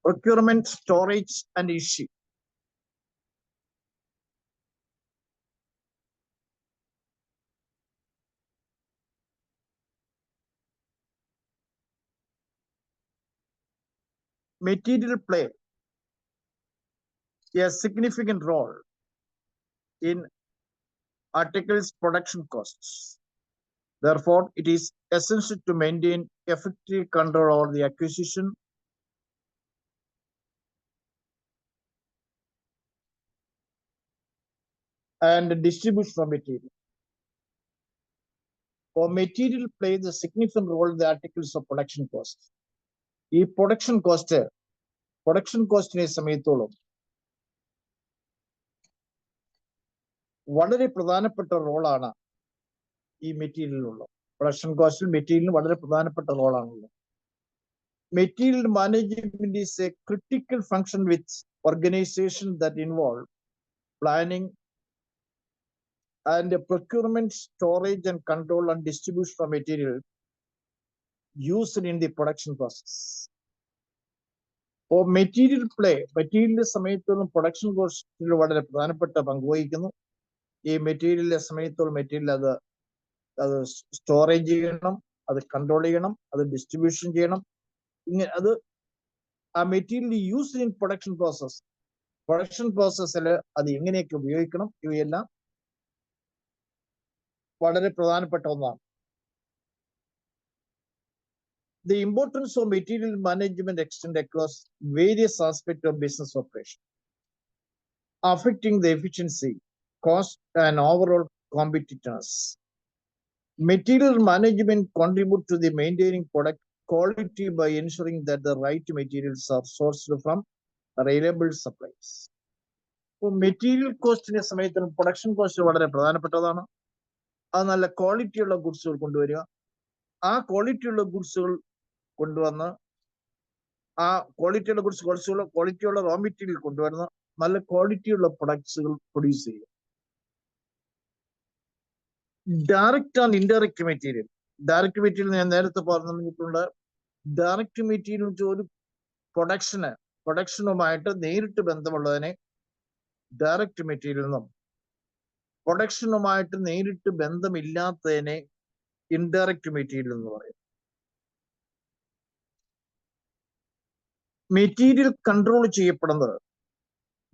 procurement, storage, and issue. Material play a significant role in articles production costs. Therefore, it is essential to maintain effective control over the acquisition and distribution of material. For material plays a significant role in the articles of production cost. ഈ production കോസ്റ്റിനെ സമയത്തോളം വളരെ പ്രധാനപ്പെട്ട റോളാണ് ഈ മെറ്റീരിയലിനുള്ളത്. Production കോസ്റ്റിൽ മെറ്റീരിയലിന് വളരെ പ്രധാനപ്പെട്ട റോളാണുള്ളത്. Material management is a critical function with organization that involve planning and procurement, storage, and control and distribution of material used in the production process. For material play, മെറ്റീരിയലിന്റെ സമയത്തോളം production കോസ്റ്റിൽ വളരെ പ്രധാനപ്പെട്ട പങ്ക് വഹിക്കുന്നു. ഈ മെറ്റീരിയലിന്റെ സമയത്തോളം മെറ്റീരിയൽ അത് സ്റ്റോറേജ് ചെയ്യണം, അത് കൺട്രോൾ ചെയ്യണം, അത് ഡിസ്ട്രിബ്യൂഷൻ ചെയ്യണം. ഇങ്ങനെ അത് ആ മെറ്റീരിയൽ യൂസ്ഡ് ഇൻ പ്രൊഡക്ഷൻ പ്രോസസ്സിൽ അത് എങ്ങനെയൊക്കെ ഉപയോഗിക്കണം, ഇവയെല്ലാം വളരെ പ്രധാനപ്പെട്ട ഒന്നാണ്. The importance of material management extends across various aspects of business operation, affecting the efficiency, cost, and overall competitiveness. Material management contributes to the maintaining product quality by ensuring that the right materials are sourced from reliable supplies. അപ്പോൾ material കോസ്റ്റിന്റെ സമയത്ത് production cost വളരെ പ്രധാനപ്പെട്ടതാണ്. അത് നല്ല ക്വാളിറ്റിയുള്ള ഗുഡ്സുകൾ കൊണ്ടുവരിക, ആ ക്വാളിറ്റിയുള്ള ഗുഡ്സുകൾ കൊണ്ടുവന്ന് ആ ക്വാളിറ്റിയുള്ള റോ മെറ്റീരിയൽ കൊണ്ടുവരുന്ന നല്ല ക്വാളിറ്റിയുള്ള പ്രൊഡക്ട്സുകൾ പ്രൊഡ്യൂസ് ചെയ്യുക. Direct and indirect material. Direct material ഞാൻ നേരത്തെ പറഞ്ഞിട്ടുണ്ട്. ഡയറക്റ്റ് മെറ്റീരിയൽ ഒരു പ്രൊഡക്ഷനുമായിട്ട് നേരിട്ട് ബന്ധമുള്ളതിനെ ഡയറക്റ്റ് മെറ്റീരിയൽ എന്നും, പ്രൊഡക്ഷനുമായിട്ട് നേരിട്ട് ബന്ധമില്ലാത്തതിനെ ഇൻഡയറക്റ്റ് മെറ്റീരിയൽ എന്ന് പറയും. മെറ്റീരിയൽ കൺട്രോൾ ചെയ്യപ്പെടുന്നത്,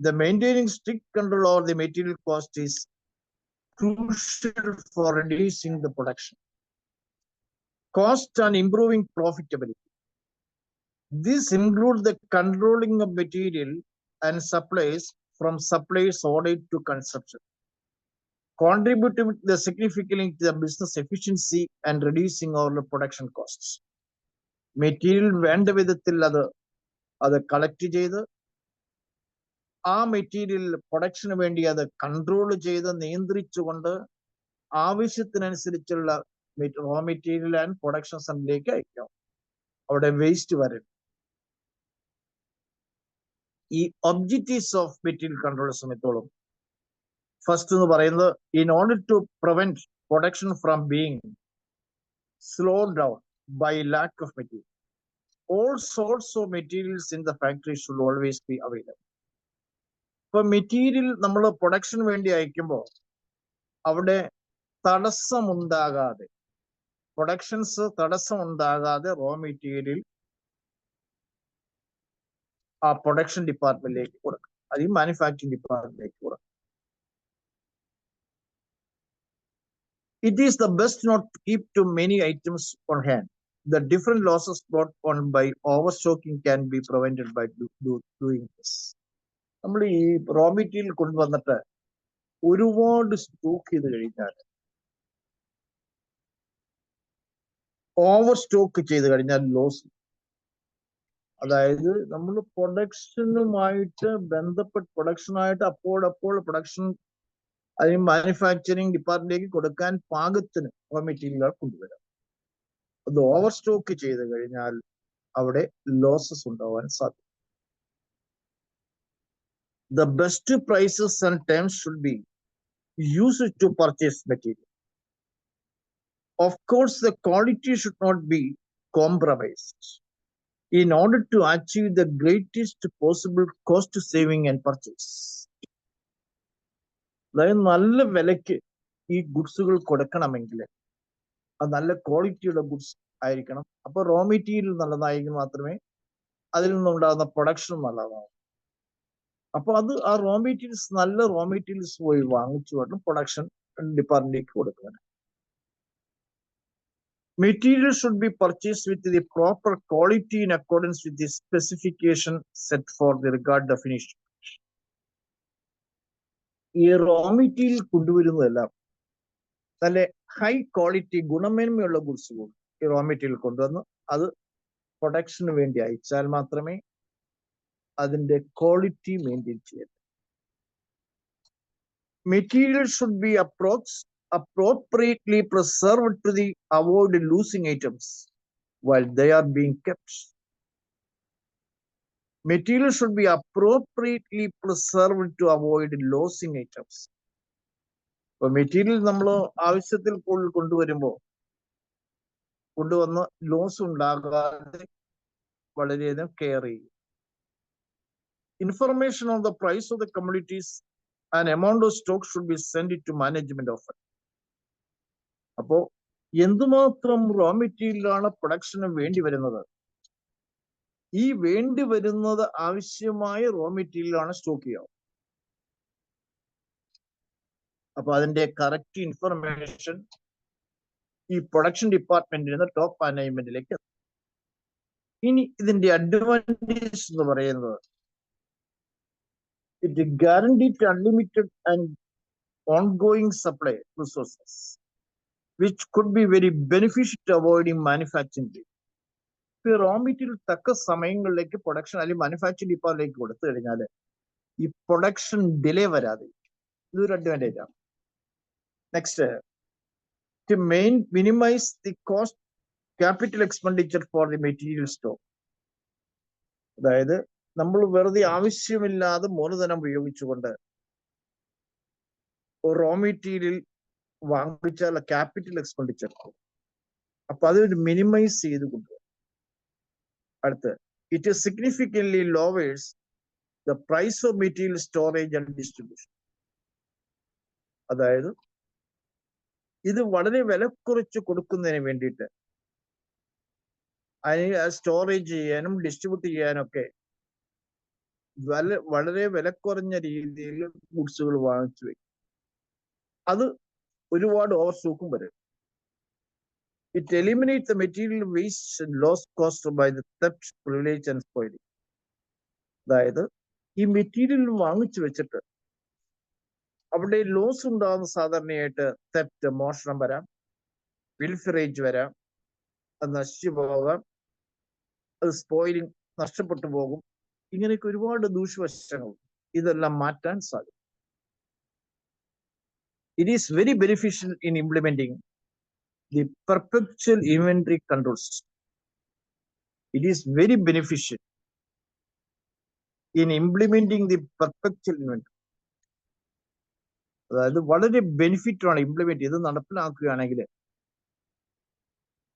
the maintaining strict control over the material cost is crucial for reducing the production cost and improving profitability. This includes the controlling of material and supplies from suppliers audit to consumption, contributing significantly to the business efficiency and reducing our production costs. Material വേണ്ട വിധത്തിൽ അത് collect ചെയ്ത് ആ material production വേണ്ടി അത് control ചെയ്ത് നിയന്ത്രിച്ചുകൊണ്ട് ആവശ്യത്തിനനുസരിച്ചുള്ള റോ മെറ്റീരിയൽ ആൻഡ് പ്രൊഡക്ഷൻ സെന്ററിലേക്ക് അയക്കാം. അവിടെ വേസ്റ്റ് വരും. ഈ ഒബ്ജക്റ്റീവ്സ് ഓഫ് മെറ്റീരിയൽ കൺട്രോൾ സമയത്തോളം ഫസ്റ്റ് എന്ന് പറയുന്നത്, in order to prevent production from being slow down by lack of material, all sorts of materials in the factory should always be available. ഇപ്പൊ material നമ്മൾ production വേണ്ടി അയക്കുമ്പോൾ അവിടെ തടസ്സമുണ്ടാകാതെ raw material ആ production ഡിപ്പാർട്ട്മെന്റിലേക്ക് കൊടുക്കും, അത് ഈ മാനുഫാക്ചറിംഗ് ഡിപ്പാർട്ട്മെന്റിലേക്ക് കൊടുക്കും. It is the best not to keep too many items on hand. The different losses brought on by overstocking can be prevented by doing this. നമ്മൾ ഈ റോ മെറ്റീരിയൽ കൊണ്ടുവന്നിട്ട് ഒരുപാട് stock ചെയ്ത് കഴിഞ്ഞാൽ, ഓവർ സ്റ്റോക്ക് ചെയ്ത് കഴിഞ്ഞാൽ loss. അതായത് നമ്മൾ പ്രൊഡക്ഷനുമായിട്ട് പ്രൊഡക്ഷനായിട്ട് അപ്പോൾ പ്രൊഡക്ഷൻ അതിന് മാനുഫാക്ചറിങ് ഡിപ്പാർട്ട്മെന്റിലേക്ക് കൊടുക്കാൻ പാകത്തിന് റോ മെറ്റീരിയലുകൾ കൊണ്ടുവരാം. അത് ഓവർ സ്റ്റോക്ക് ചെയ്ത് കഴിഞ്ഞാൽ അവിടെ ലോസസ് ഉണ്ടാവാൻ സാധിക്കും. The best prices and terms should be used to purchase material. Of course, the quality should not be compromised. in order to achieve the greatest possible cost saving and purchase. അതായത് നല്ല വിലയ്ക്ക് ഈ ഗുഡ്സുകൾ കൊടുക്കണമെങ്കിൽ അത് നല്ല ക്വാളിറ്റിയുള്ള ഗുഡ്സ് ആയിരിക്കണം. അപ്പൊ റോ മെറ്റീരിയൽ നല്ലതായെങ്കിൽ മാത്രമേ അതിൽ നിന്നുണ്ടാകുന്ന പ്രൊഡക്ഷൻ നല്ലതാവും. അപ്പൊ അത് ആ റോ മെറ്റീരിയൽസ് നല്ല റോ മെറ്റീരിയൽസ് പോയി വാങ്ങിച്ചു വേണം പ്രൊഡക്ഷൻ ഡിപ്പാർട്ട്മെന്റിലേക്ക് കൊടുക്കുന്നത്. Material should be purchased with the proper quality in accordance with the specification set for the regard definition. ഈ റോ മെറ്റീരിയൽ കൊണ്ടുവരുന്നതെല്ലാം നല്ല ഹൈ ക്വാളിറ്റി ഗുണമേന്മയുള്ള ഗുഡ്സ് ഈ റോ മെറ്റീരിയൽ കൊണ്ടുവന്ന് അത് പ്രൊഡക്ഷന് വേണ്ടി അയച്ചാൽ മാത്രമേ അതിന്റെ ക്വാളിറ്റി മെയിൻറ്റെയിൻ ചെയ്യാൻ. Material should be appropriately preserved to the avoid losing items while they are being kept. Material should be appropriately preserved to avoid losing items. ഇപ്പൊ മെറ്റീരിയൽ നമ്മൾ ആവശ്യത്തിൽ കൂടുതൽ കൊണ്ടുവന്ന് ലോസ് ഉണ്ടാകാതെ വളരെയധികം കെയർ ചെയ്യും. Information on the price of the commodities and amount of stock should be sent to management often. അപ്പോ എന്തുമാത്രം റോ മെറ്റീരിയലാണ് പ്രൊഡക്ഷന് വേണ്ടി വരുന്നത്, ഈ വേണ്ടി വരുന്നത് ആവശ്യമായ റോ മെറ്റീരിയലാണ് സ്റ്റോക്ക് ചെയ്യുക. അപ്പൊ അതിന്റെ കറക്റ്റ് ഇൻഫർമേഷൻ ഈ പ്രൊഡക്ഷൻ ഡിപ്പാർട്ട്മെന്റിൽ നിന്ന് ടോപ്പ് മാനേജ്മെന്റിലേക്ക്. ഇനി ഇതിന്റെ അഡ്വാൻറ്റേജ് എന്ന് പറയുന്നത് it guaranteed unlimited and ongoing supply resources which could be very beneficial to avoiding manufacturing delay. ഈ റോ മെറ്റീരിയൽ തക്ക സമയങ്ങളിലേക്ക് പ്രൊഡക്ഷൻ അല്ലെങ്കിൽ മാനുഫാക്ചറിംഗ് ഡിപ്പാർട്ട്മെന്റിലേക്ക് കൊടുത്തു കഴിഞ്ഞാൽ ഈ പ്രൊഡക്ഷൻ ഡിലേ വരാതെ ഇതൊരു അഡ്വാൻറ്റേജ് ആണ്. Next, to minimize the cost capital expenditure for the material stock. അതായത് നമ്മൾ വെറുതെ ആവശ്യമില്ലാതെ മൂലധനം ഉപയോഗിച്ചുകൊണ്ട് റോ മെറ്റീരിയൽ വാങ്ങിച്ചാൽ ക്യാപിറ്റൽ എക്സ്പെൻഡിച്ചർ, അപ്പൊ അത് മിനിമൈസ് ചെയ്ത് കൊണ്ടുപോകും. അടുത്ത്, it significantly lowers the price of material storage and distribution. അതായത് ഇത് വളരെ വില കുറച്ച് കൊടുക്കുന്നതിന് വേണ്ടിയിട്ട് അതിന് സ്റ്റോറേജ് ചെയ്യാനും ഡിസ്ട്രിബ്യൂട്ട് ചെയ്യാനും ഒക്കെ വളരെ വില കുറഞ്ഞ രീതിയിൽ ഗുഡ്സുകൾ വാങ്ങിച്ചു വയ്ക്കും. അത് ഒരുപാട് ഓവർ സ്റ്റോക്കും വരും. It eliminate the material waste and loss cost by the theft, privilege and spoiling. അതായത് ഈ മെറ്റീരിയൽ വാങ്ങിച്ചു വെച്ചിട്ട് അവിടെ ലോസ് ഉണ്ടാകുന്ന സാധാരണയായിട്ട് തെഫ്റ്റ്, മോഷണം വരാം, വിൽഫറേജ് വരാം, അത് നശിച്ചു പോകാം, അത് സ്പോയിലിംഗ്, നഷ്ടപ്പെട്ടു പോകും. ഇങ്ങനെയൊക്കെ ഒരുപാട് ദൂഷ്യവശങ്ങൾ. ഇതെല്ലാം മാറ്റാൻ സാധിക്കും. It is very beneficial in implementing the perpetual inventory controls. It is very beneficial in implementing the perpetual inventory. അതായത് വളരെ ബെനിഫിറ്റ് ആണ് ഇംപ്ലിമെന്റ് ചെയ്ത് നടപ്പിലാക്കുകയാണെങ്കിൽ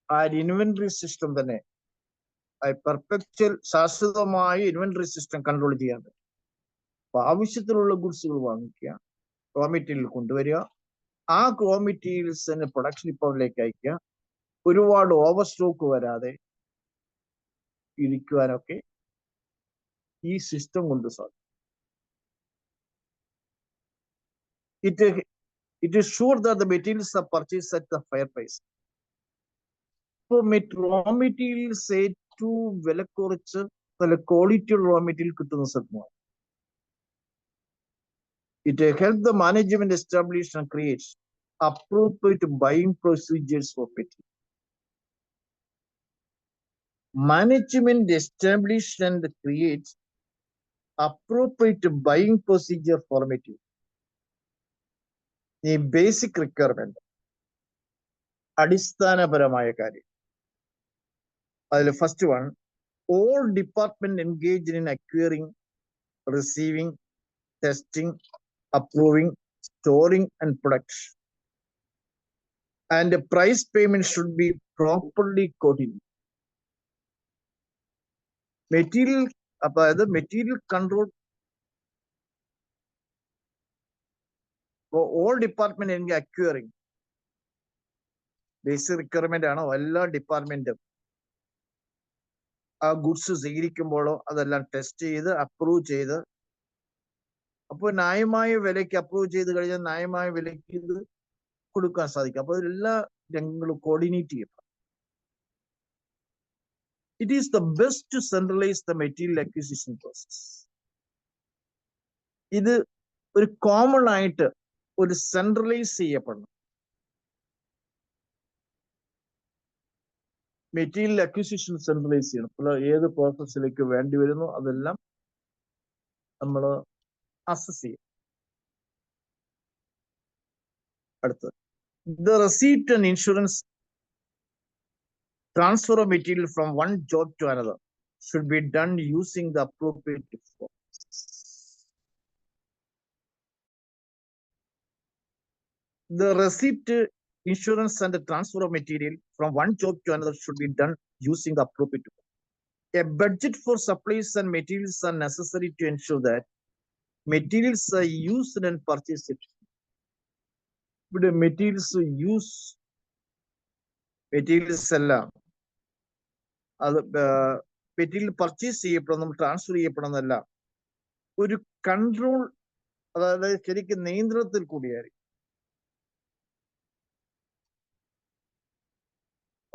ആ ഇൻവെന്ററി സിസ്റ്റം തന്നെ പെർപെക്ച്വൽ ശാശ്വതമായ ഇൻവെന്ററി സിസ്റ്റം കൺട്രോൾ ചെയ്യാൻ പറ്റും. അപ്പൊ ആവശ്യത്തിലുള്ള ഗുഡ്സുകൾ വാങ്ങിക്കുക, റോ മെറ്റീരിയൽ കൊണ്ടുവരിക, ആ റോ മെറ്റീരിയൽസ് തന്നെ പ്രൊഡക്ഷൻ ഡിപ്പാർട്ട്മെന്റിലേക്ക് അയക്കുക, ഒരുപാട് ഓവർ സ്റ്റോക്ക് വരാതെ ഇരിക്കുവാനൊക്കെ ഈ സിസ്റ്റം കൊണ്ട് സാധിക്കും. It is sure that the materials are purchased at the fair price. So raw materials ഏറ്റവും വില കുറച്ച് നല്ല ക്വാളിറ്റി റോ മെറ്റീരിയൽ കിട്ടുന്ന സ്ഥലമാണ്. It helps the management establish and create appropriate buying procedures for material. Management establish and create appropriate buying procedure for material. The basic requirement, അടിസ്ഥാനപരമായ കാര്യം. അതിൽ first one, all department engaged in acquiring, receiving, testing, approving, storing and production, and the price payment should be properly coordinated. Material, അതായത് material control all department എനിക്ക് acquiring basic requirement ആണ്. എല്ലാ ഡിപ്പാർട്ട്മെന്റും ആ goods സ്വീകരിക്കുമ്പോഴോ അതെല്ലാം test ചെയ്ത് approve ചെയ്ത്, അപ്പോൾ ന്യായമായ വിലയ്ക്ക് അപ്രൂവ് ചെയ്ത് കഴിഞ്ഞാൽ ന്യായമായ വിലയ്ക്ക് ഇത് കൊടുക്കാൻ സാധിക്കും. അപ്പോൾ എല്ലാ രംഗങ്ങളും കോർഡിനേറ്റ് ചെയ്യണം. It is the best to centralize the material acquisition process. ഇത് ഒരു കോമൺ ആയിട്ട് ഒരു സെൻട്രലൈസ് ചെയ്യപ്പെടണം. മെറ്റീരിയൽ അക്വിസിഷൻ സെൻട്രലൈസ് ചെയ്യണം. അപ്പോൾ ഏത് പ്രോസസ്സിലേക്ക് വേണ്ടി വരുന്നു അതെല്ലാം നമ്മൾ അസസ് ചെയ്യും. അടുത്തത്, the receipt and insurance transfer of material from one job to another should be done using the appropriate forms. The receipt, insurance and the transfer of material from one job to another should be done using the appropriate forms. A budget for supplies and materials are necessary to ensure that materials are used and purchased. ഇവിടെ materials എല്ലാം അത് material purchase ചെയ്യപ്പെടുന്നതും transfer ചെയ്യപ്പെടുന്നതെല്ലാം ഒരു control, അതായത് ശരിക്കും നിയന്ത്രണത്തിൽ കൂടിയായിരിക്കും.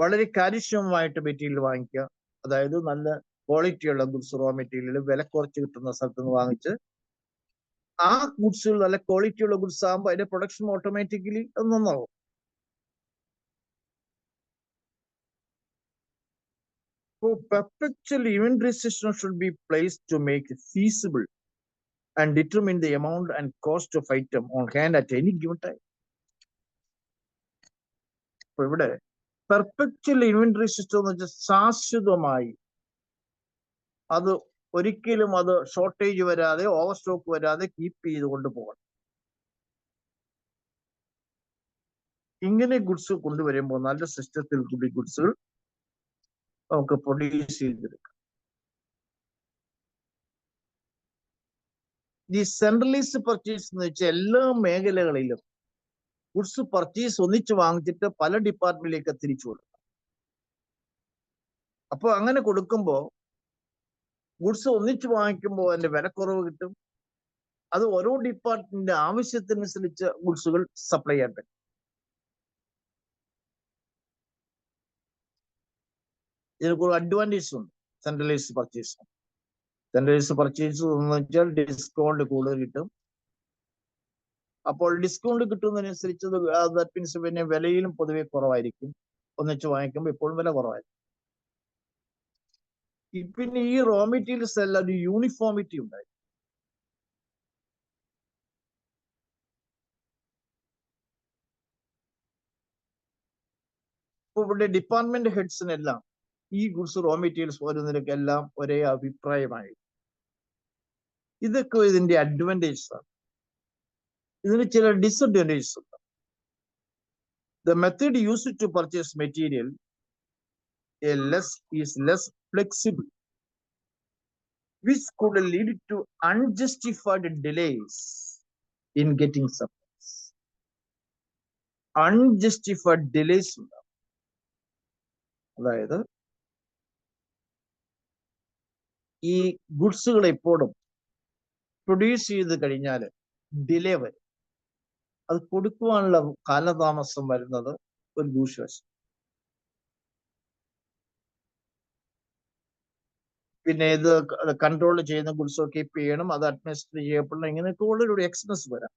വളരെ കാര്യക്ഷമമായിട്ട് material വാങ്ങിക്കുക, അതായത് നല്ല ക്വാളിറ്റിയുള്ള ഗുഡ്സ്, റോ മെറ്റീരിയൽ വില കുറച്ച് കിട്ടുന്ന സ്ഥലത്ത് നിന്ന് വാങ്ങിച്ച് ആ ഗുഡ്സുകൾ നല്ല ക്വാളിറ്റിയുള്ള ഗുഡ്സ് ആകുമ്പോൾ അതിന്റെ പ്രൊഡക്ഷൻ ഓട്ടോമാറ്റിക്കലി അത് നന്നാവും. So perpetual inventory system should be placed to make it feasible and determine the amount and cost of item on hand at any given time. അപ്പൊ ഇവിടെ പെർപെക്ച്വൽ ഇൻവെന്ററി സിസ്റ്റം എന്ന് വെച്ചാൽ ശാശ്വതമായി അത് ഒരിക്കലും അത് ഷോർട്ടേജ് വരാതെ ഓവർ സ്റ്റോക്ക് വരാതെ കീപ്പ് ചെയ്ത് കൊണ്ടുപോകണം. ഇങ്ങനെ ഗുഡ്സ് കൊണ്ടുവരുമ്പോൾ നല്ല സിസ്റ്റത്തിൽ കൂടി ഗുഡ്സുകൾ നമുക്ക് പ്രൊഡ്യൂസ് ചെയ്തെടുക്കാം. ഈ സെൻട്രലൈസ്ഡ് പർച്ചേസ് എന്ന് വെച്ചാൽ എല്ലാ മേഖലകളിലും ഗുഡ്സ് പർച്ചേസ് ഒന്നിച്ച് വാങ്ങിച്ചിട്ട് പല ഡിപ്പാർട്ട്മെന്റിലേക്ക് തിരിച്ചു കൊടുക്കാം. അപ്പൊ അങ്ങനെ കൊടുക്കുമ്പോൾ ഗുഡ്സ് ഒന്നിച്ച് വാങ്ങിക്കുമ്പോൾ അതിന്റെ വിലക്കുറവ് കിട്ടും. അത് ഓരോ ഡിപ്പാർട്ട്മെന്റിന്റെ ആവശ്യത്തിനനുസരിച്ച് ഗുഡ്സുകൾ സപ്ലൈ ചെയ്യാൻ പറ്റും. ഇതിനൊക്കെ അഡ്വാൻറ്റേജ് ഉണ്ട് സെൻട്രലൈസ്ഡ് പർച്ചേസ്. സെൻട്രലൈസ്ഡ് പർച്ചേസ് എന്ന് വെച്ചാൽ ഡിസ്കൗണ്ട് കൂടുതൽ കിട്ടും. അപ്പോൾ ഡിസ്കൗണ്ട് കിട്ടുന്നതിനനുസരിച്ച് ദാറ്റ് മീൻസ് പിന്നെ വിലയിലും പൊതുവെ കുറവായിരിക്കും. ഒന്നിച്ച് വാങ്ങിക്കുമ്പോൾ എപ്പോഴും വില കുറവായിരിക്കും. പിന്നെ ഈ റോ മെറ്റീരിയൽസ് എല്ലാം ഒരു യൂണിഫോമിറ്റി ഉണ്ടായി. ഇപ്പൊ ഇവിടെ ഡിപ്പാർട്ട്മെന്റ് ഹെഡ്സിനെല്ലാം ഈ ഗുഡ്സ് റോ മെറ്റീരിയൽസ് വരുന്നതിനൊക്കെ എല്ലാം ഒരേ അഭിപ്രായമായി. ഇതൊക്കെ ഇതിന്റെ അഡ്വാൻറ്റേജസ് ആണ്. ഇതിന് ചില ഡിസഡ്വാൻറ്റേജസ് ഉണ്ട്. The method used to purchase material is less flexible, which could lead to unjustified delays in getting supplies. Unjustified delays ഉണ്ടാവും. അതായത് ഈ ഗുഡ്സുകൾ എപ്പോഴും പ്രൊഡ്യൂസ് ചെയ്ത് കഴിഞ്ഞാൽ ഡിലേ വരും. അത് കൊടുക്കുവാനുള്ള കാലതാമസം വരുന്നത് ഒരു ദൂഷ്യവശം. പിന്നെ ഇത് കൺട്രോൾ ചെയ്യുന്ന ഗുഡ്സ് കീപ്പ് ചെയ്യണം, അത് അഡ്മിനിസ്റ്റർ ചെയ്യപ്പെടണം, ഇങ്ങനെയൊക്കെ ഉള്ളൊരു എക്സ്പെൻസ് വരാം.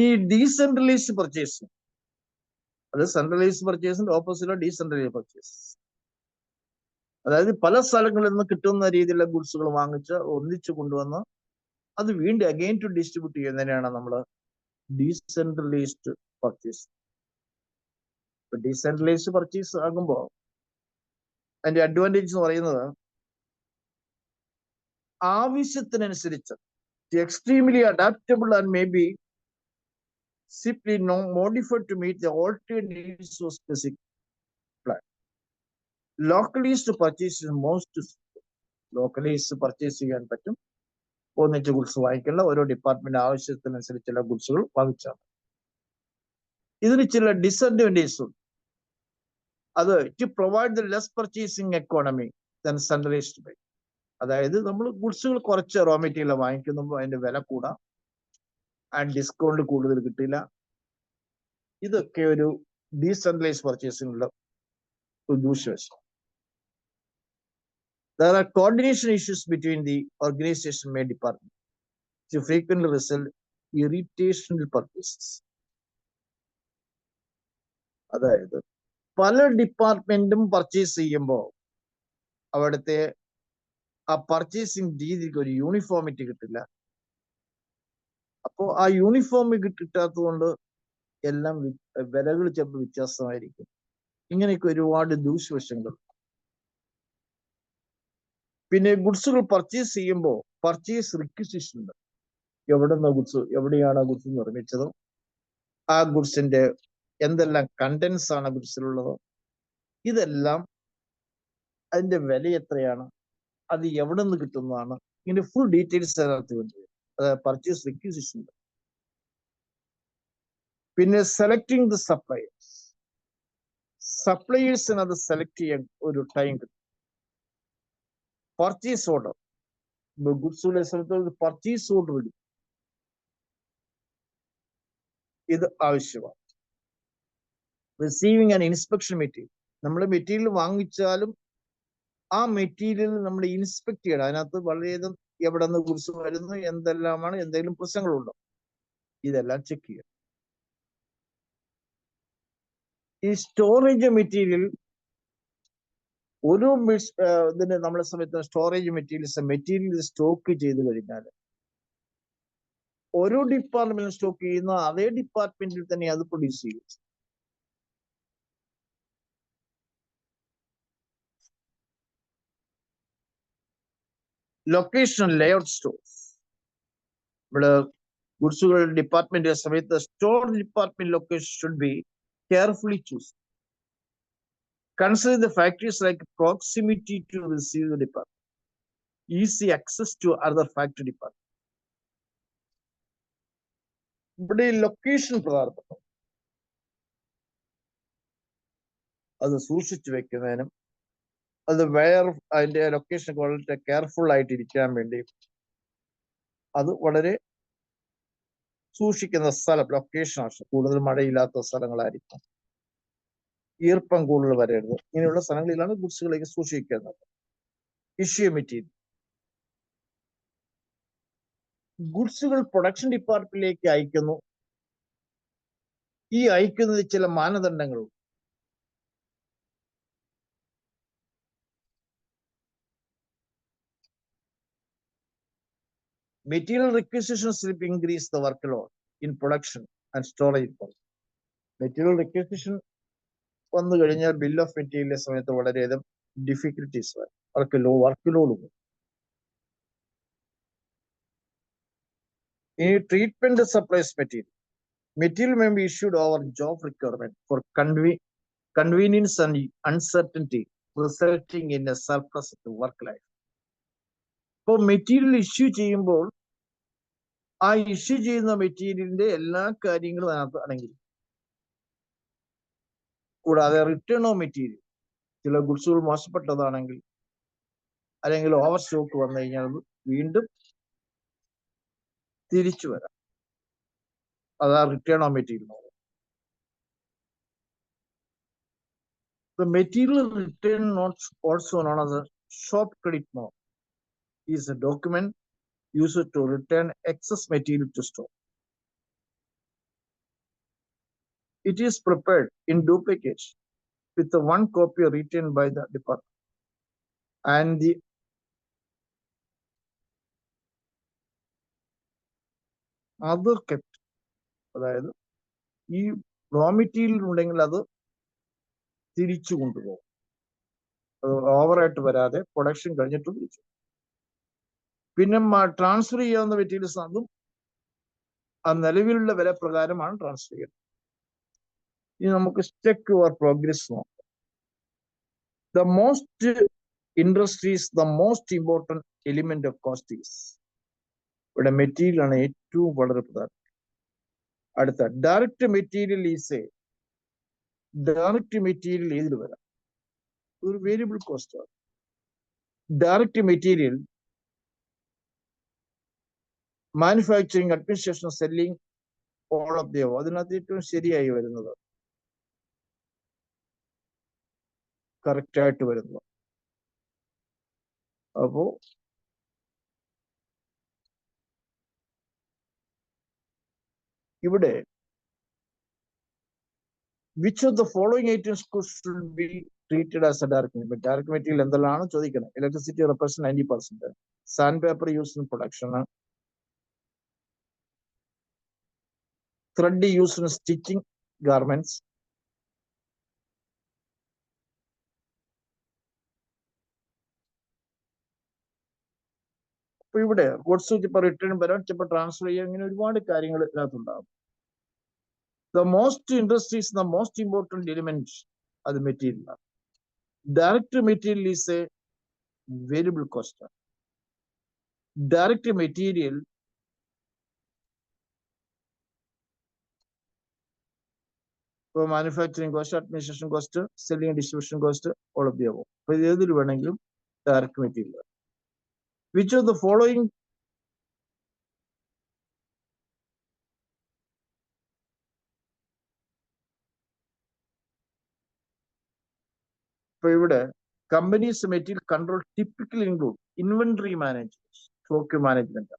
ഈ ഡീസെൻട്രലൈസ്ഡ് പർച്ചേസ്, അത് സെൻട്രലൈസ്ഡ് പർച്ചേസിന്റെ ഓപ്പോസിറ്റ് ഡീസെൻട്രലൈസ്ഡ് പർച്ചേസ്. അതായത് പല സ്ഥലങ്ങളിൽ നിന്ന് കിട്ടുന്ന രീതിയിലുള്ള ഗുഡ്സുകൾ വാങ്ങിച്ച് ഒന്നിച്ചു കൊണ്ടുവന്ന് അത് വീണ്ടും അഗെയിൻ ടു ഡിസ്ട്രിബ്യൂട്ട് ചെയ്യുന്നതിനാണ് നമ്മൾ ഡീസെൻട്രലൈസ്ഡ് പർച്ചേസ്. ഡീസെൻട്രലൈസ്ഡ് പർച്ചേസ് ആകുമ്പോൾ അതിന്റെ അഡ്വാൻറ്റേജ് എന്ന് പറയുന്നത് ആവശ്യത്തിനനുസരിച്ച് extremely adaptable and may be simply modified to meet the altered needs of specific plan. Localized purchase is most localized purchase ചെയ്യാൻ പറ്റും. ഒന്നിച്ച് ഗുഡ്സ് വാങ്ങിക്കില്ല, ഓരോ ഡിപ്പാർട്ട്മെന്റ് ആവശ്യത്തിനനുസരിച്ചുള്ള ഗുഡ്സുകൾ വാങ്ങിച്ചാൽ. ഇതിന് ചില ഡിസഡ്വാൻറ്റേജസ് ഉണ്ട്. അത് to provide the less purchasing economy than centralised buy. അതായത് നമ്മൾ ഗുഡ്സുകൾ കുറച്ച് റോ മെറ്റീരിയൽ വാങ്ങിക്കുമ്പോൾ അതിന്റെ വില കൂടാം, ആൻഡ് ഡിസ്കൗണ്ട് കൂടുതൽ കിട്ടില്ല. ഇതൊക്കെ ഒരു ഡീസെൻട്രലൈസ് പർച്ചേസിനുള്ള ഒരു ദൂഷ്യവശം. There are coordination issues between the organization made department, which frequently result irritational purchases. അതായത് പല ഡിപ്പാർട്ട്മെന്റും പർച്ചേസ് ചെയ്യുമ്പോൾ അവിടുത്തെ ആ പർച്ചേസിങ് രീതിക്ക് ഒരു യൂണിഫോമിറ്റി കിട്ടില്ല. അപ്പോൾ ആ യൂണിഫോമിറ്റി കിട്ടാത്തത് കൊണ്ട് എല്ലാം വിലകൾ ചിലപ്പോൾ വ്യത്യാസമായിരിക്കും. ഇങ്ങനെയൊക്കെ ഒരുപാട് ദൂഷ്യവശങ്ങൾ. പിന്നെ ഗുഡ്സുകൾ പർച്ചേസ് ചെയ്യുമ്പോൾ പർച്ചേസ് റിക്വിസിഷൻ ഉണ്ട്. എവിടുന്ന ഗുഡ്സ്, എവിടെയാണ് ഗുഡ്സ് നിർമ്മിച്ചത്, ആ ഗുഡ്സിന്റെ എന്തെല്ലാം കണ്ടന്റ്സ് ആണ് ഗുഡ്സിലുള്ളത്, ഇതെല്ലാം അതിന്റെ വില എത്രയാണ്, അത് എവിടെ നിന്ന് കിട്ടുന്നതാണ്, ഇങ്ങനെ ഫുൾ ഡീറ്റെയിൽസ് അതിനകത്ത് വേണ്ടി. അതായത് പർച്ചേസ് റിക്വിസിഷൻ ഉണ്ട്. പിന്നെ സെലക്ടിങ് ദ സപ്ലയേഴ്സ്, സപ്ലയേഴ്സിന് അത് സെലക്ട് ചെയ്യാൻ ഒരു ടൈം കിട്ടും. പർച്ചേസ് ഓർഡർ, ഗുഡ്സുള്ള സ്ഥലത്ത് പർച്ചേസ് ഓർഡർ ഇടും, ഇത് ആവശ്യമാണ്. റിസീവിങ് ആൻഡ് ഇൻസ്പെക്ഷൻ മെറ്റീരിയൽ, നമ്മൾ മെറ്റീരിയൽ വാങ്ങിച്ചാലും ആ മെറ്റീരിയൽ നമ്മൾ ഇൻസ്പെക്ട് ചെയ്യണം. അതിനകത്ത് വളരെയധികം എവിടെ നിന്ന് ഗുഡ്സ് വരുന്നു, എന്തെല്ലാമാണ്, എന്തെങ്കിലും പ്രശ്നങ്ങളുണ്ടോ, ഇതെല്ലാം ചെക്ക് ചെയ്യണം. ഈ സ്റ്റോറേജ് മെറ്റീരിയൽ, ഒരു ഇതിന് നമ്മളെ സമയത്ത് സ്റ്റോറേജ് മെറ്റീരിയൽ സ്റ്റോക്ക് ചെയ്ത് കഴിഞ്ഞാൽ ഓരോ ഡിപ്പാർട്ട്മെന്റിൽ സ്റ്റോക്ക് ചെയ്യുന്ന അതേ ഡിപ്പാർട്ട്മെന്റിൽ തന്നെ അത് പ്രൊഡ്യൂസ് ചെയ്യും. ലൊക്കേഷൻ ലേഔട്ട് സ്റ്റോർസ്, ഇവിടെ ഗുഡ്സുകൾ ഡിപ്പാർട്ട്മെന്റ് സമയത്ത് store department location should be carefully choose. Consider the factors like proximity to receive the department, easy access to other factory department. ഇവിടെ ലൊക്കേഷൻ പ്രധാനപ്പെട്ട, അത് സൂക്ഷിച്ചു വെക്കുന്നതിനും അത് അതിന്റെ ലൊക്കേഷൻ വളരെ കെയർഫുൾ ആയിട്ട് ഇരിക്കാൻ വേണ്ടി അത് വളരെ സൂക്ഷിക്കുന്ന സ്ഥലം, ലൊക്കേഷൻ ആവശ്യം. കൂടുതൽ മഴയില്ലാത്ത സ്ഥലങ്ങളായിരിക്കും, ഈർപ്പം കൂടുതൽ വരരുത്, ഇങ്ങനെയുള്ള സ്ഥലങ്ങളിലാണ് ഗുഡ്സുകളൊക്കെ സൂക്ഷിക്കുന്നത്. ഇഷ്യൂ മെറ്റീരിയൽ, ഗുഡ്സുകൾ പ്രൊഡക്ഷൻ ഡിപ്പാർട്ട്മെന്റിലേക്ക് അയക്കുന്നു. ഈ അയക്കുന്നതിൽ ചില മാനദണ്ഡങ്ങളുണ്ട്. Material requisitions will increase the workload in production and storage. Material requisition വന്നു കഴിഞ്ഞാൽ ബിൽ ഓഫ് മെറ്റീരിയലിന്റെ സമയത്ത് വളരെയധികം ഡിഫിക്കൽട്ടീസ് വരും, അവർക്ക് വർക്ക് ലോഡ് പോകും. ഇനി treatment supplies material may be issued over job requirement for convenience and uncertainty, resulting in a surplus to work life. ഇപ്പോൾ മെറ്റീരിയൽ ഇഷ്യൂ ചെയ്യുമ്പോൾ ആ ഇഷ്യൂ ചെയ്യുന്ന മെറ്റീരിയലിന്റെ എല്ലാ കാര്യങ്ങളും അതിനകത്ത് അടങ്ങി. കൂടാതെ റിട്ടേൺ ഓഫ് മെറ്റീരിയൽ, ചില ഗുഡ്സുകൾ മോശപ്പെട്ടതാണെങ്കിൽ അല്ലെങ്കിൽ ഓവർ സ്റ്റോക്ക് വന്നു കഴിഞ്ഞാൽ അത് വീണ്ടും തിരിച്ചു വരാം, അതാ return of material. The material return notes, also known as a shop credit note, is a document used to return excess material to store. It is prepared in duplicate with the one copy retained by the department and the other kept. അതായത് ഈ raw material ഉണ്ടെങ്കിൽ അത് തിരിച്ചു കൊണ്ടുപോകും, അത് ഓവറായിട്ട് വരാതെ production കഴിഞ്ഞിട്ട് തിരിച്ചു. പിന്നെ ട്രാൻസ്ഫർ ചെയ്യാവുന്ന മെറ്റീരിയൽസ്, അതും ആ നിലവിലുള്ള വില പ്രകാരമാണ് ട്രാൻസ്ഫർ ചെയ്യുന്നത്. ഇനി നമുക്ക് ചെക്ക് യുവർ പ്രോഗ്രസ് നോക്കാം. The most industries, the most important element of cost is ഇവിടെ മെറ്റീരിയൽ ആണ് ഏറ്റവും വളരെ പ്രധാനം. അടുത്ത direct material is direct material ഏതിൽ വരാം? ഒരു വേരിയബിൾ കോസ്റ്റ് ആണ്. Direct material manufacturing, administration, selling, all of the above. അതിനകത്ത് ഏറ്റവും ശരിയായി വരുന്നത്, കറക്റ്റ് ആയിട്ട് വരുന്നത്. അപ്പോ ഇവിടെ which of the following items should be treated as a direct material? Direct material എന്തെല്ലാമാണ് ചോദിക്കുന്നത്? Electricity represents 90%. Sandpaper used in production. Thread used in stitching garments. അപ്പൊ ഇവിടെ ഗുഡ്സ് ചിലപ്പോൾ റിട്ടേൺ വരാം, ചിലപ്പോൾ ട്രാൻസ്ഫർ ചെയ്യാം, ഇങ്ങനെ ഒരുപാട് കാര്യങ്ങൾ ഇതിനകത്തുണ്ടാകും. The most industries, the most important element അത് മെറ്റീരിയൽ ആണ്. Direct material is A variable cost ആണ്. ഡയറക്റ്റ് മെറ്റീരിയൽ ഇപ്പോൾ manufacturing cost, administration cost, selling distribution cost, all of the above. അപ്പൊ ഇത് ഏതിൽ വേണമെങ്കിലും direct material. Which of the following ഇപ്പൊ ഇവിടെ companies material control typical include inventory management, stock management,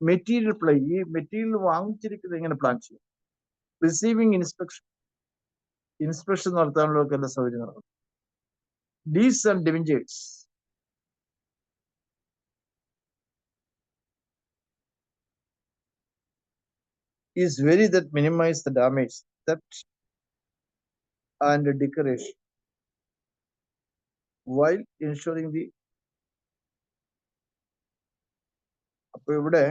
material play. ഈ material വാങ്ങിച്ചിരിക്കുന്നത് എങ്ങനെ plan ചെയ്യും? റിസീവിംഗ് ഇൻസ്പെക്ഷൻ നടത്താനുള്ള എല്ലാ സൗകര്യം നടക്കും. ഡീസ് and debentures is very that minimize the damage, theft and decoration while ensuring the. അപ്പൊ ഇവിടെ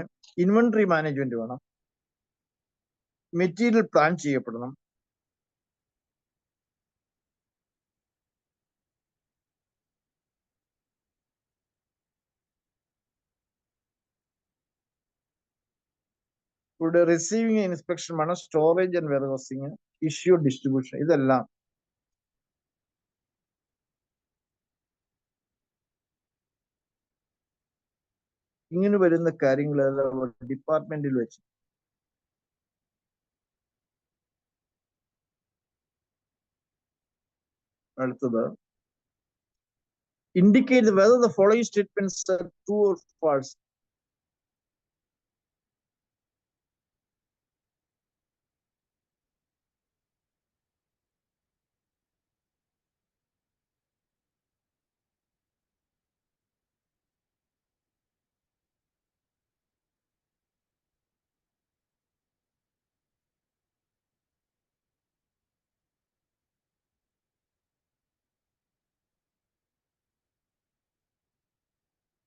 ഇൻവെന്ററി മാനേജ്മെന്റ് വേണം, മെറ്റീരിയൽ പ്ലാൻ ചെയ്യപ്പെടണം, ഇവിടെ റിസീവിംഗ് ഇൻസ്പെക്ഷൻ വേണം, storage and warehousing, issue distribution. ഇതെല്ലാം ഇങ്ങനെ വരുന്ന കാര്യങ്ങളെല്ലാം ഡിപ്പാർട്ട്മെന്റിൽ വെച്ച്. അടുത്തത് indicate whether the following statements are true or false.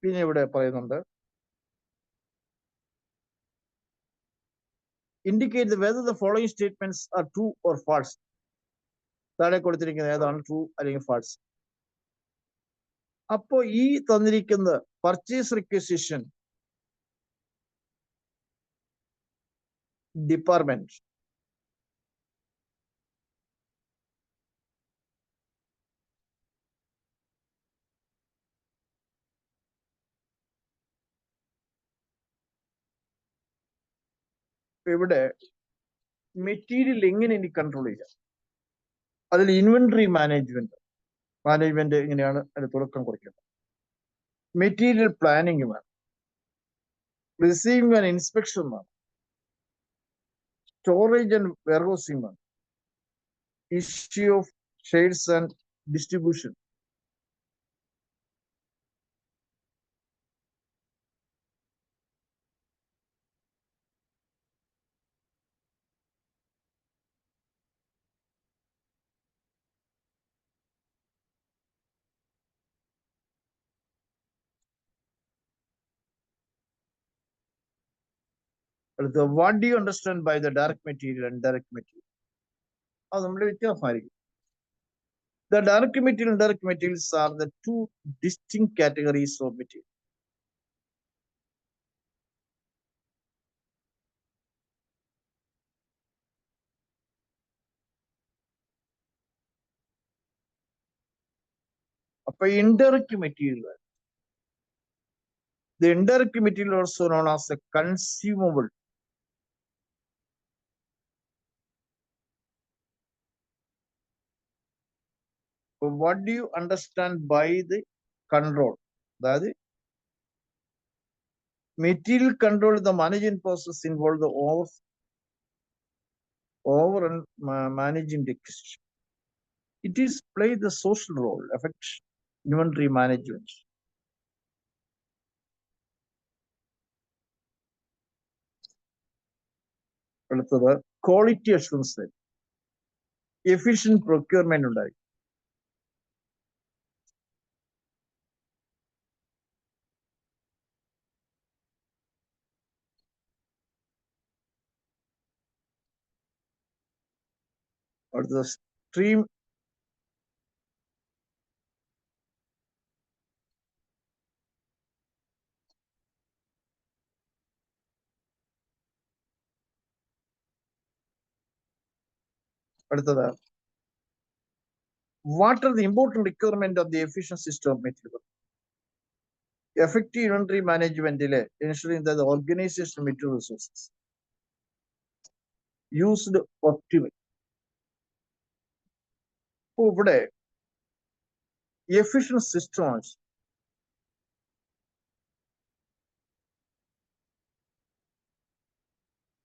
പിന്നെ ഇവിടെ പറയുന്നുണ്ട് indicate whether the following statements are true or false. താഴെ കൊടുത്തിരിക്കുന്നത് ഏതാണ് ട്രൂ അല്ലെങ്കിൽ ഫാൾസ്? അപ്പോ ഈ തന്നിരിക്കുന്ന പർച്ചേസ് റിക്വസിഷൻ ഡിപ്പാർട്ട്മെന്റ് ഇവിടെ മെറ്റീരിയൽ എങ്ങനെ ഇനി കൺട്രോൾ ചെയ്യാം? അതിൽ ഇൻവെന്ററി മാനേജ്മെന്റ് ഇങ്ങനെയാണ് അതിന് തുടക്കം കുറിക്കുന്നത്. മെറ്റീരിയൽ പ്ലാനിങ് വേണം, റിസീവിംഗ് ആൻഡ് ഇൻസ്പെക്ഷൻ വേണം, സ്റ്റോറേജ് ആൻഡ് വെയർഹൗസിംഗ് വേണം, issue of shades and distribution. അടുത്ത what do you understand by the direct material and direct material? അത് നമ്മുടെ വ്യത്യാസമായിരിക്കും. The direct material and indirect materials are the two distinct categories of material. Appa indirect material, the indirect material also known as a consumable. So what do you understand by the control? That is, material control, the managing process involved the over and managing the acquisition. It is play the social role, affect inventory management. അടുത്തത് quality assurance, efficient procurement ഉണ്ടായി. അടുത്തത് stream അടുത്തത് what are the important requirement of the efficient system of material? Effective inventory management, ensuring that the organization material resources used optimally. അപ്പോൾ ഇവിടെ efficient systems,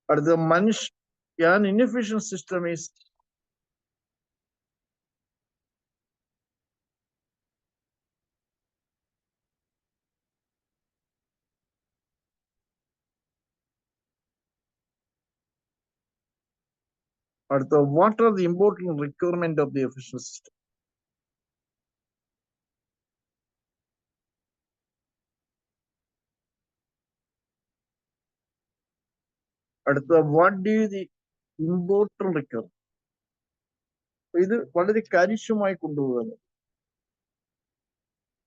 അടുത്ത an inefficient system is അടുത്ത what are the important requirement of the efficient system? അടുത്ത what do the important requirement? ഇത് വളരെ കാര്യക്ഷമമായി കൊണ്ടുപോകുന്നത്.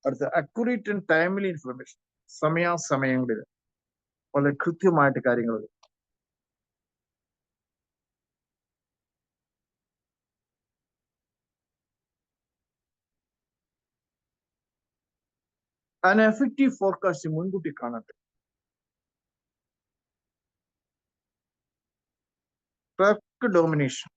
അടുത്ത അക്യുറേറ്റ് ആൻഡ് ടൈംലി ഇൻഫർമേഷൻ, സമയാസമയങ്ങളിൽ വളരെ കൃത്യമായിട്ട് കാര്യങ്ങൾ. an effective forecast, മുൻകൂട്ടി കാണട്ടെ. ട്രക്ക് ഡോമിനേഷൻ,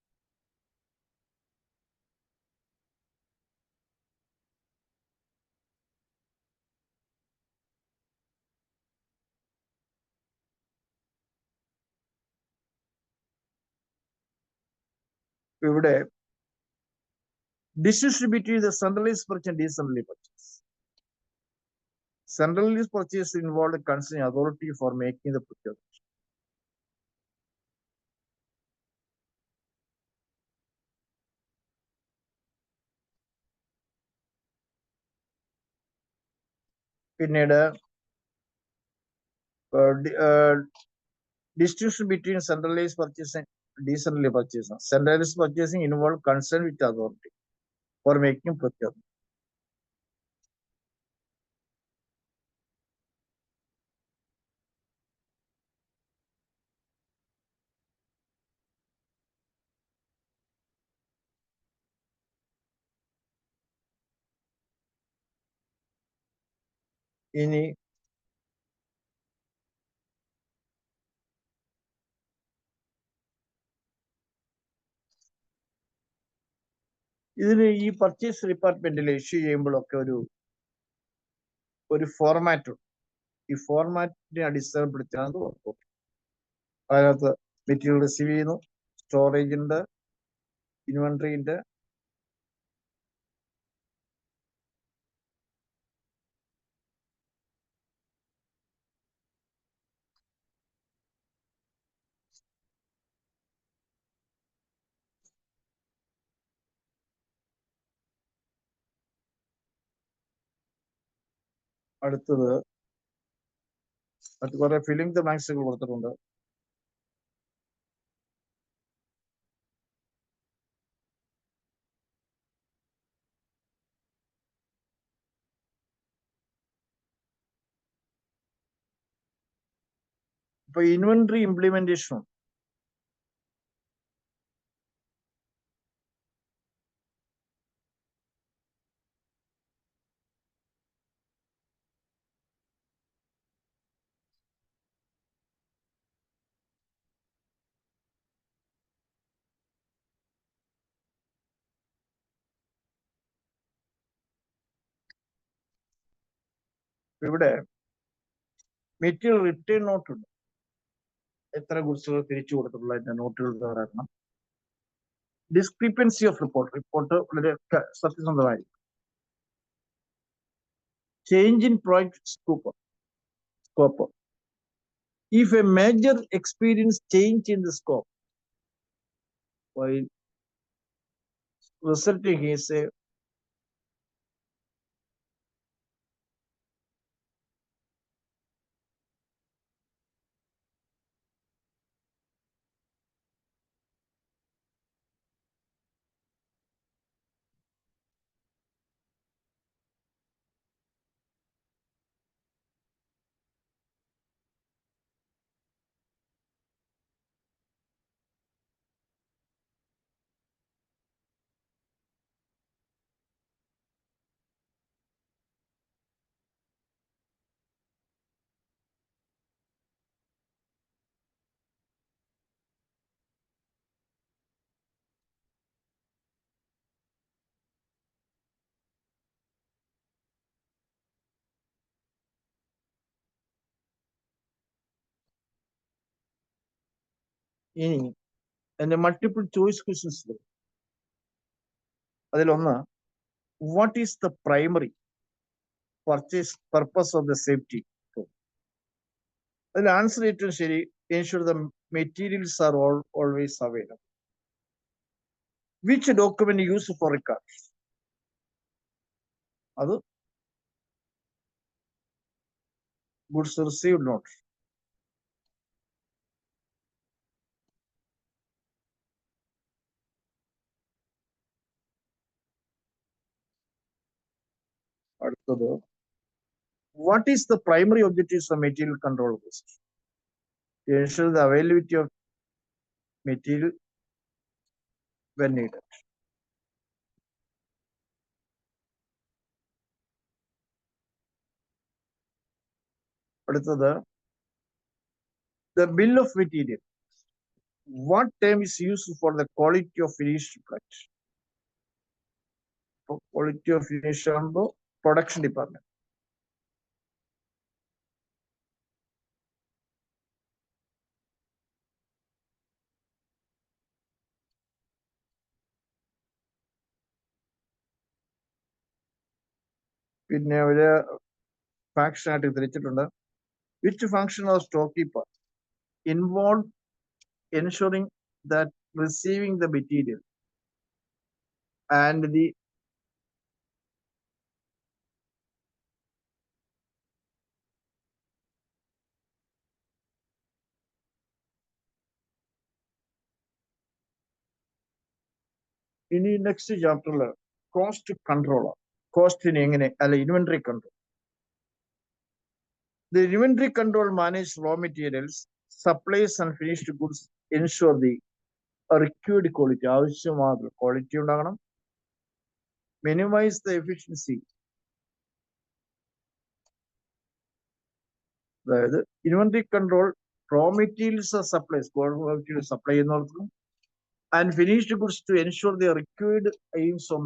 ഇവിടെ decision between the centralized purchase and decentralized purchase. Centralized purchase involved concerning authority for making the procurement. പിന്നീട് distinction between centralized purchase and decentralized purchase. Centralized purchasing involved consent with authority for making procurement. ഇനി ഇതിന് ഈ purchase ഡിപ്പാർട്ട്മെന്റിൽ issue ചെയ്യുമ്പോഴൊക്കെ ഒരു format ഉണ്ട്. ഈ ഫോർമാറ്റിനെ അടിസ്ഥാനപ്പെടുത്തിയാണ് workout. അതിനകത്ത് മെറ്റീരിയൽ റിസീവ് ചെയ്യുന്നു, സ്റ്റോറേജ് ഉണ്ട്, ഇൻവെന്ററി ഉണ്ട്, അടുത്തത് കുറെ ഫില്ലിംഗ് ദ ബ്ലാങ്ക്സുകൾ കൊടുത്തിട്ടുണ്ട്. ഇപ്പൊ ഇൻവെന്ററി ഇംപ്ലിമെന്റേഷൻ ഇവിടെ മെറ്റീരിയൽ റിട്ടേൺ നോട്ട് ഉണ്ട്. എത്ര ഗുഡ്സുകൾ തിരിച്ചു കൊടുത്തിട്ടുള്ള അതിന്റെ നോട്ടുകൾ കാരണം ഡിസ്ക്രിപ്പൻസി ഓഫ് റിപ്പോർട്ട് വളരെ സത്യസന്ധമായിരിക്കും. Change in project scope if a major experience change in the scope while resulting is a ഇനി അതിന്റെ മൾട്ടിപ്പിൾ ചോയ്സ് ക്വസ്റ്റ്യൻസ് അതിലൊന്ന് what is the primary purchase purpose of the safety. അതിൽ answer ഏറ്റവും ശരി ensure the materials are always available. Which document use for record, അത് goods received not. അടുത്തത് what is the primary objectives of material control process? To ensure the availability of material when needed. അടുത്തത് the bill of material. What term is used for the quality of finished product? Quality of finish ആകുമ്പോൾ production department. പിന്നെ ഒരു faction ആയിട്ട് തിരിച്ചിട്ടുണ്ട്. Which function of stock keeper involve ensuring that receiving the material and the ഇനി next ചാപ്റ്ററിൽ cost control, കോസ്റ്റിന് എങ്ങനെ അല്ല inventory control. The inventory control manage raw materials, supplies and finished goods, ensure the required quality. ആവശ്യമായ quality ഉണ്ടാകണം. Minimize the efficiency. അതായത് inventory control raw materials supplies, supply ചെയ്യുന്നവർക്കും and finished goods to ensure the required aims of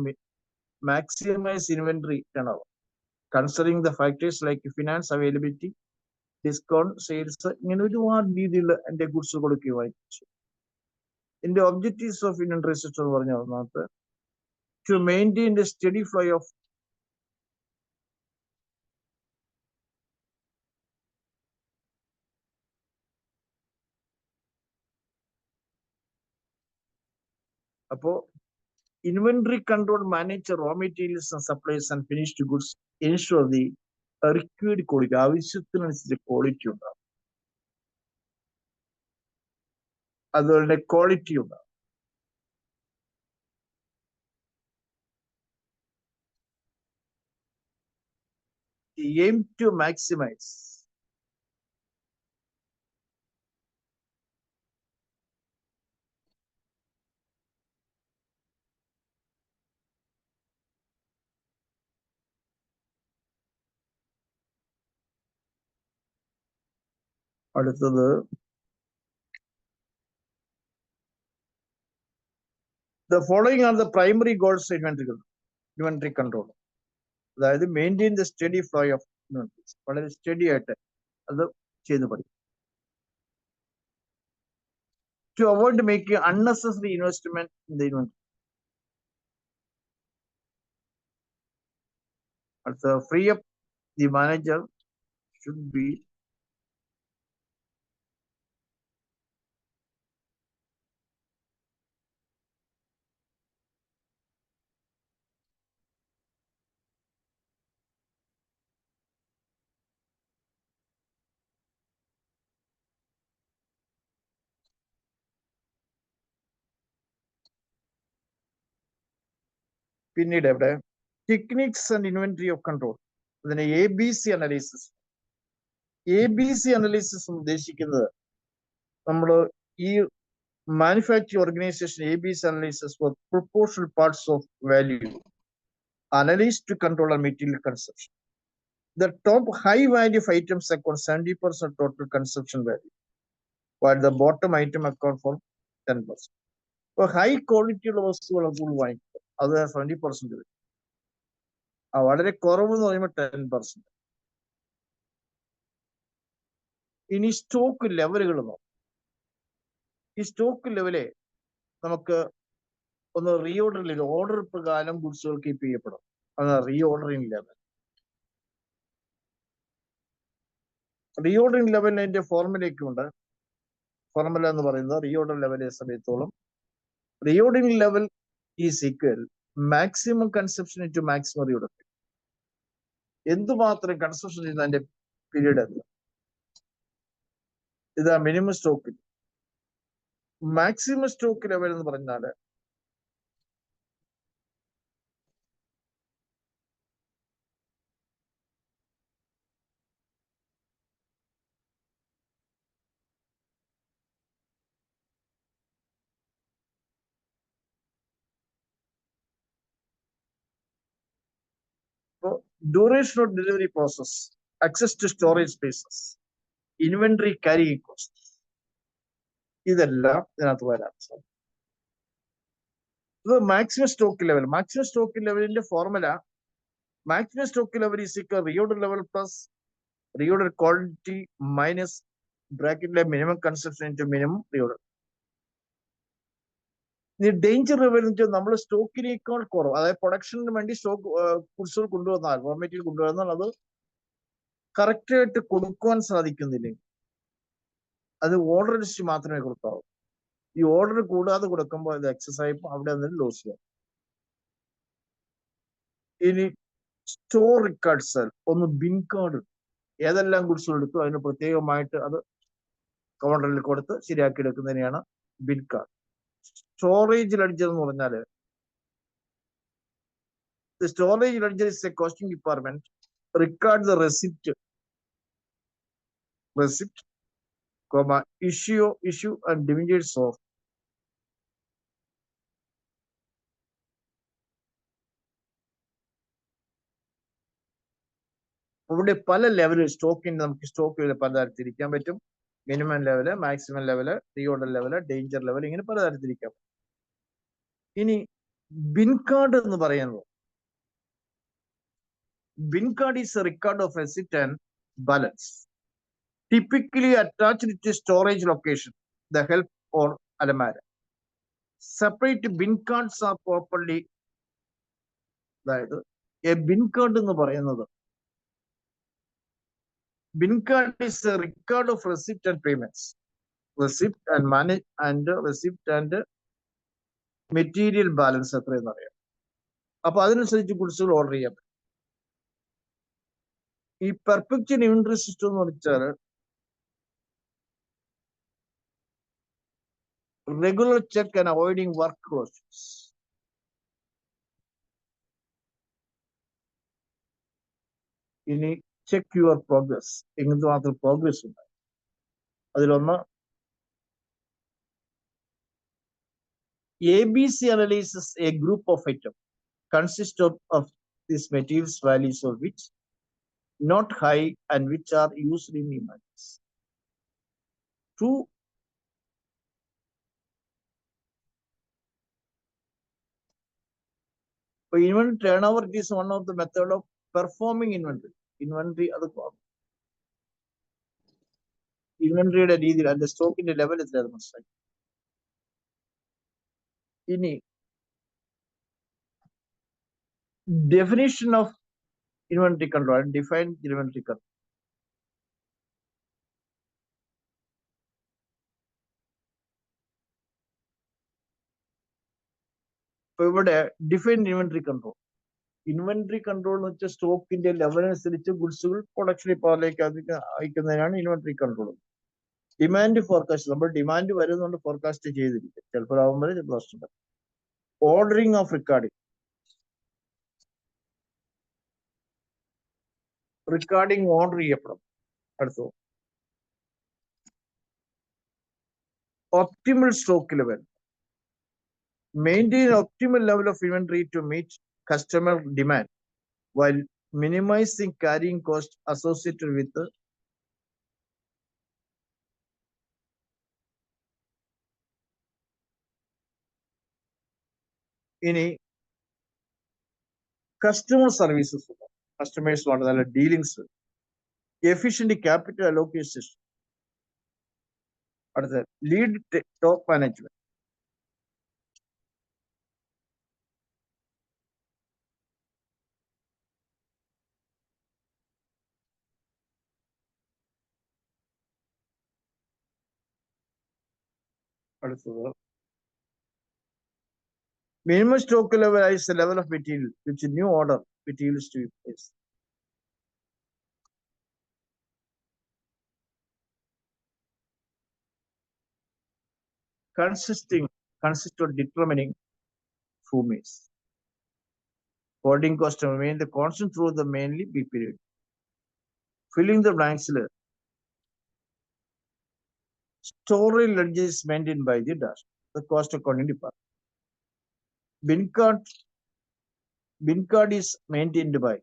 maximize inventory turnover. Considering the factors like finance availability, discount, sales, ഇങ്ങനെ ഒരുപാട് രീതിയിൽ എന്റെ goods കൊടുക്കുകയും വായിച്ചു. എന്റെ ഒബ്ജക്റ്റീവ്സ് ഓഫ് ഇൻവെന്ററി സിസ്റ്റം എന്ന് പറഞ്ഞ ഒന്നാമത്തെ to maintain the steady flow of അപ്പോ inventory control manage raw materials and supplies and finished goods ensure the required quality. ആവശ്യത്തിനനുസരിച്ച് ക്വാളിറ്റി ഉണ്ടാകും, അതുപോലെ ക്വാളിറ്റി ഉണ്ടാകും. aim to maximize അടുത്തത് the following are the primary goals inventory control. അതായത് maintain the steady flow of inventories, വളരെ study ആയിട്ട് അത് ചെയ്ത് പഠിക്കും. To avoid making unnecessary investment in the inventory. Also, free up the manager should be പിന്നീട് എവിടെ techniques and inventory of control, അതിന് ABC analysis. ABC analysis ഉദ്ദേശിക്കുന്നത് നമ്മൾ ഈ manufacturing organisation ABC analysis for proportional parts of value analyzed to control our material consumption. The top high value of items account 70% total consumption value, while the bottom item account for 10%. So high quality ഉള്ള വസ്തുക്കൾ കൂടുതൽ വാങ്ങിക്കുക, അത് 70% വരും. വളരെ കുറവെന്ന് പറയുമ്പോൾ 10%. ഇനി stock ലെവലുകൾ നോക്കാം. ഈ സ്റ്റോക്ക് ലെവലെ നമുക്ക് ഒന്ന് റീഓർഡറിൽ ഓർഡർ പ്രകാരം ഗുഡ്സുകൾ കീപ്പ് ചെയ്യപ്പെടും. അതാണ് റീഓർഡറിംഗ് ലെവൽ. റീഓർഡറിംഗ് ലെവലിന് അതിന്റെ ഫോർമുലയൊക്കെ ഉണ്ട്. ഫോർമുല എന്ന് പറയുന്നത് റീഓർഡർ ലെവലിനെ സമയത്തോളം reordering level is equal maximum consumption into maximum reorder. എന്തുമാത്രം കൺസപ്ഷൻ ചെയ്യുന്ന അതിന്റെ പീരീഡ് എന്ത്, ഇതാ minimum stock. Maximum stock level എന്ന് പറഞ്ഞാല് duration of delivery process, access to storage spaces, inventory carrying costs, ഇതെല്ലാം ഇതിനകത്ത് വരാം. ഇത് maximum stock level. Maximum stock ലെവലിന്റെ formula maximum stock level is equal reorder level plus reorder quantity minus ബ്രാക്കറ്റിലെ minimum consumption into minimum reorder. ഈ danger level എന്ന് വെച്ചാൽ നമ്മൾ സ്റ്റോക്കിനേക്കാൾ കുറവ്, അതായത് പ്രൊഡക്ഷന് വേണ്ടി സ്റ്റോക്ക് ഗുഡ്സുകൾ കൊണ്ടുവന്നാൽ, റോ മെറ്റീരിയൽ കൊണ്ടുവന്നാൽ അത് കറക്റ്റ് ആയിട്ട് കൊടുക്കുവാൻ സാധിക്കുന്നില്ലെങ്കിൽ അത് ഓർഡർ ലിസ്റ്റ് മാത്രമേ കൊടുക്കാവൂ. ഈ ഓർഡർ കൂടാതെ കൊടുക്കുമ്പോൾ അത് എക്സസ് ആയപ്പോൾ അവിടെ നിന്ന് ലോസ് ചെയ്യാം. ഇനി സ്റ്റോർ റിക്കാർഡ് സെൽ, ഒന്ന് ബിൻ കാർഡ്, ഏതെല്ലാം ഗുഡ്സുകൾ എടുത്തു അതിന് പ്രത്യേകമായിട്ട് അത് കൗണ്ടറിൽ കൊടുത്ത് ശരിയാക്കി എടുക്കുന്നതിനെയാണ് ബിൻ കാർഡ്. സ്റ്റോറേജ് ലെഡ്ജർ എന്ന് പറഞ്ഞാല് the storage ledger is a costing department record the receipt, issue and dividends of ഇവിടെ പല ലെവലിൽ സ്റ്റോക്കിന് നമുക്ക് സ്റ്റോക്ക് പലതരം തിരിക്കാൻ പറ്റും. Minimum level, maximum level, reorder level, danger level, ഇങ്ങനെ പലതരം തിരിക്കാം. ഇനി ബിൻ കാർഡ് എന്ന് പറയുന്നത്, bin card is A record of receipt and balance typically attached to storage location, the help or alamara. Separate bin cards are properly, അതായത് a bin card എന്ന് പറയുന്നത്, bin card is a record of receipt and payments, receipt and manage and receipt and material balance എത്രയെന്ന് അറിയാം. അപ്പൊ അതിനനുസരിച്ച് ഗുഡ്സുകൾ order ചെയ്യാം. ഈ perfect inventory system എന്ന് വെച്ചാൽ regular check and avoiding work closures. ഇനി ചെക്ക് യുവർ പ്രോഗ്രസ്, എങ്ങനത്തെ മാത്രം പ്രോഗ്രസ് ഉണ്ട്. അതിലൊന്ന് ABC analysis a group of items consist of these materials values of which not high and which are used in images. to inventory turnover. It is one of the method of performing inventory. Inventory അത് ഇൻവെന്ററിയുടെ രീതിയിൽ അതിന്റെ സ്റ്റോക്കിന്റെ level എത്രയാണ് മനസ്സിലാക്കി. ഇനി definition of inventory control and define inventory control. ഇപ്പൊ ഇവിടെ define inventory control. Inventory control എന്ന് വെച്ചാൽ സ്റ്റോക്കിന്റെ ലെവൽ അനുസരിച്ച് ഗുഡ്സുകൾ പ്രൊഡക്ഷൻ പാറിലേക്ക് അയക്കുന്നതിനാണ് ഇൻവെന്ററി കൺട്രോൾ. ഡിമാൻഡ് ഫോർകാസ്റ്റ്, നമ്മൾ ഡിമാൻഡ് വരുന്നുണ്ട് ഫോർകാസ്റ്റ് ചെയ്തിരിക്കും, ചിലപ്പോൾ ആവുമ്പോൾ ചിലപ്പോൾ. Ordering of recording, recording order ചെയ്യപ്പെടും. അടുത്തത് optimal stock level. Maintain optimal level of inventory to meet customer demand while minimizing carrying cost associated with any customer services. Customers want the dealings with efficient capital allocation. Or the lead top management. Minimum stock level is the level of material which new order materials to be placed. Consist of determining FUMIs. Holding cost remain the constant through the mainly B period. Filling the blanks. Storage ledger is maintained by the dash, the cost accounting department. Bin card is maintained by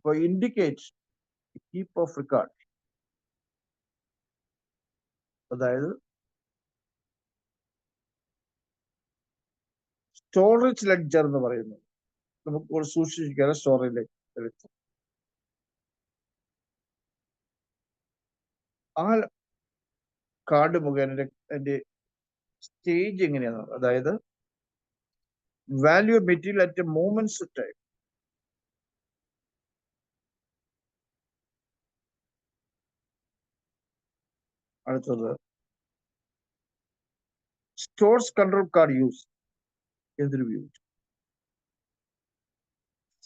for indicate keep of record. അതായത് storage ledger എന്ന് പറയുന്നത് നമുക്ക് സൂക്ഷിക്കാൻ storage ledger. ആ card മുഖേന അതിന്റെ stage എങ്ങനെയാണ്, അതായത് value material at movements time. അടുത്തത് സ്റ്റോർസ് കൺട്രോൾ കാർഡ് യൂസ് എന്തൊരു view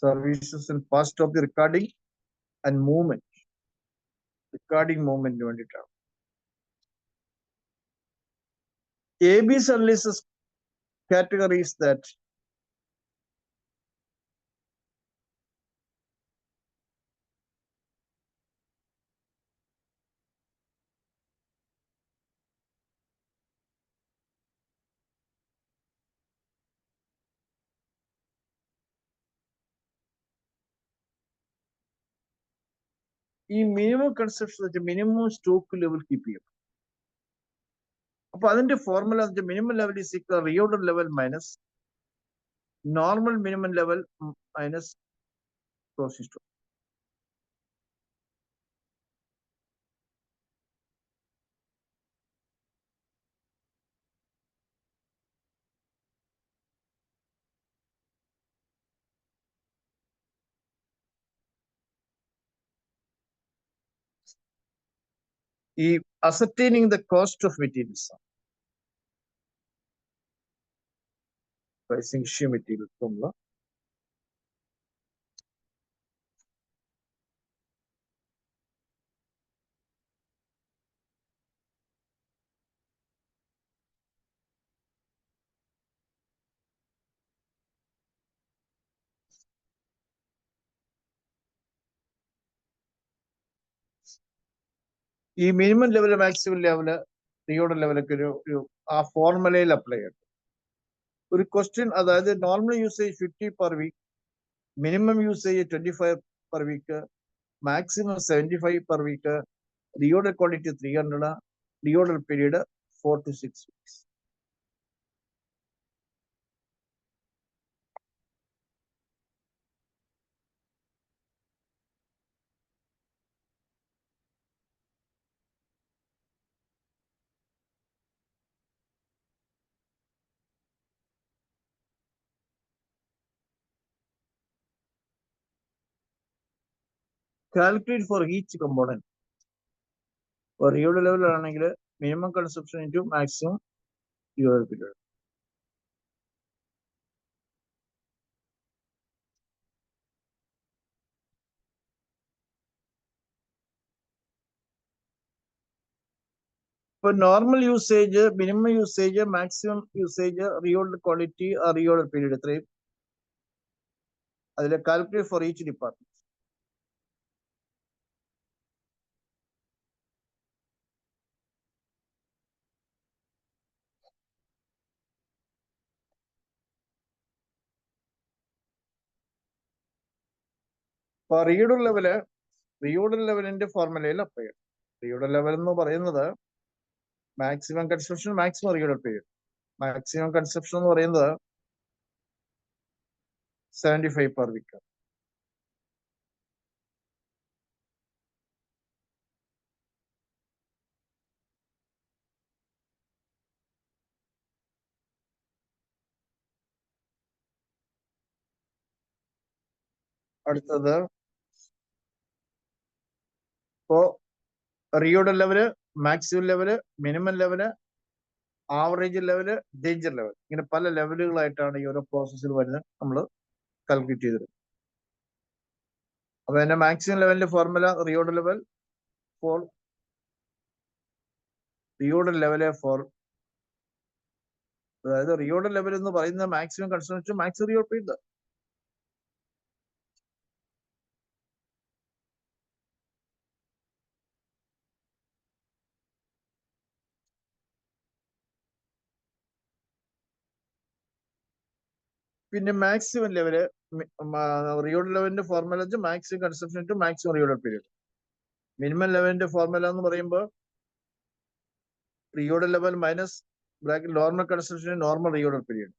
services and past of the recording and movement. Recording മൂവ്മെന്റിന് വേണ്ടിയിട്ടാണ്. AB services categories that ഈ മിനിമം കൺസെപ്ഷൻ വെച്ചാൽ മിനിമം സ്റ്റോക്ക് ലെവൽ കീപ്പ് ചെയ്യും. അപ്പൊ അതിന്റെ formula minimum level is equal reorder level minus normal minimum level minus closing stock. ഈ ascertaining the cost of materials, pricing issue material formula. ഈ minimum level maximum level reorder ലെവലൊക്കെ ഒരു ആ ഫോർമുലയിൽ apply ചെയ്യണം. ഒരു ക്വസ്റ്റ്യൻ, അതായത് normal usage 50 per week, minimum usage 25 per week, maximum 75 per week, reorder quantity 300, reorder period 4 to 6 weeks. Calculate for each component. For reorder level ആണെങ്കിൽ minimum consumption into maximum reorder period. For normal usage, minimum usage, maximum usage, reorder quantity, reorder period ഇത്രയും അതിൽ calculate for each department. For reorder ലെവലിന്റെ ഫോർമുലയിൽ apply ചെയ്യണം. reorder level എന്ന് പറയുന്നത് maximum consumption, maximum reorder period. Maximum consumption എന്ന് പറയുന്നത് 75 per week. അടുത്തത് ഇപ്പോ reorder level, maximum level, minimum level, average level, danger level, ഇങ്ങനെ പല ലെവലുകളായിട്ടാണ് ഈ ഓരോ പ്രോസസ്സിൽ വരുന്നത് നമ്മൾ കാൽക്കുലേറ്റ് ചെയ്തത്. അപ്പൊ അതിന്റെ മാക്സിമം ലെവലിന്റെ formula reorder level for reorder level for, അതായത് reorder ലെവൽ എന്ന് പറയുന്നത് maximum consumption, maximum reorder period. പിന്നെ മാക്സിമം ലെവല്, reorder ലെവലിന്റെ formula maximum consumption to maximum reorder period. Minimum ലെവലിന്റെ ഫോർമുല എന്ന് പറയുമ്പോൾ reorder level minus bracket normal consumption, normal reorder period.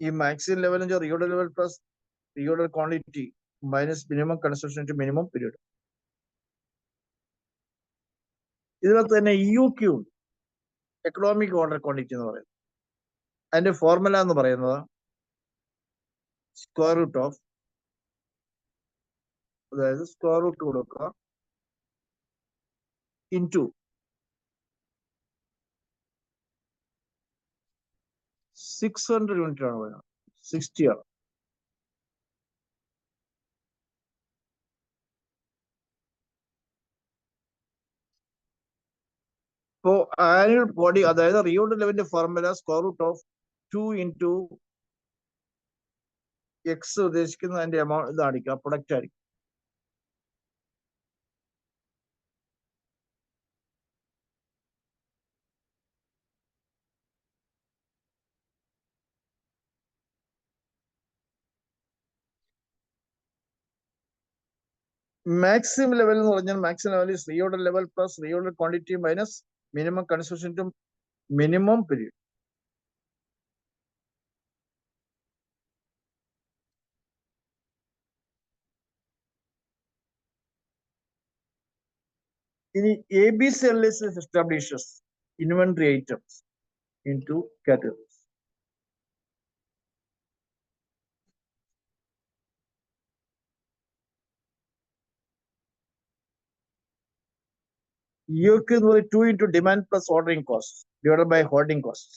ഈ maximum level reorder level plus reorder quantity minus minimum consumption to minimum period. ഇതിനകത്ത് തന്നെ EOQ, economic order quantity എന്ന് പറയുന്നത്. അതിന്റെ formula എന്ന് പറയുന്നത് സ്ക്വയർ റൂട്ട് ഓഫ്, അതായത് സ്ക്വയർ റൂട്ട് കൊടുക്കുക ഇൻറ്റു 600 യൂണിറ്റ് ആണ് പറയുന്നത്, 60 ആണ്. ഇപ്പോ ആനുവൽ ബോഡി, അതായത് reorder ലെവലിന്റെ formula square root of 2 into X ഉദ്ദേശിക്കുന്നത് അതിന്റെ എമൗണ്ട് ഇതായിരിക്കും, പ്രൊഡക്റ്റ് ആയിരിക്കും. മാക്സിമം ലെവൽ എന്ന് പറഞ്ഞാൽ maximum level is reorder level plus reorder quantity minus minimum consumption to minimum period. ഇനി ABC analysis establishes inventory items into categories. EOQ എന്ന് പറയുന്നത് 2 into demand plus ordering costs divided by holding costs.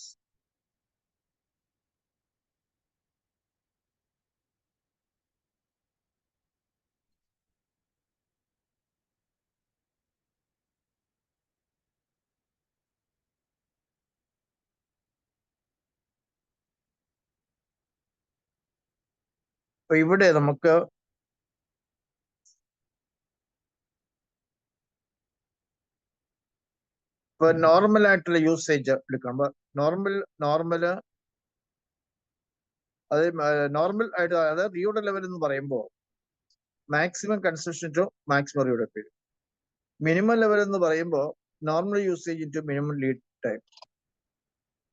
അപ്പൊ ഇവിടെ നമുക്ക് ഇപ്പൊ normal ആയിട്ടുള്ള usage എടുക്കുമ്പോ normal അത് നോർമൽ ആയിട്ട് അതായത് റിയോയുടെ ലെവൽ എന്ന് പറയുമ്പോൾ മാക്സിമം കൺസംഷൻ ടു മാക്സിമം റിയോയുടെ പീരീഡ്. മിനിമം ലെവൽ എന്ന് പറയുമ്പോൾ normal usage into minimum lead time.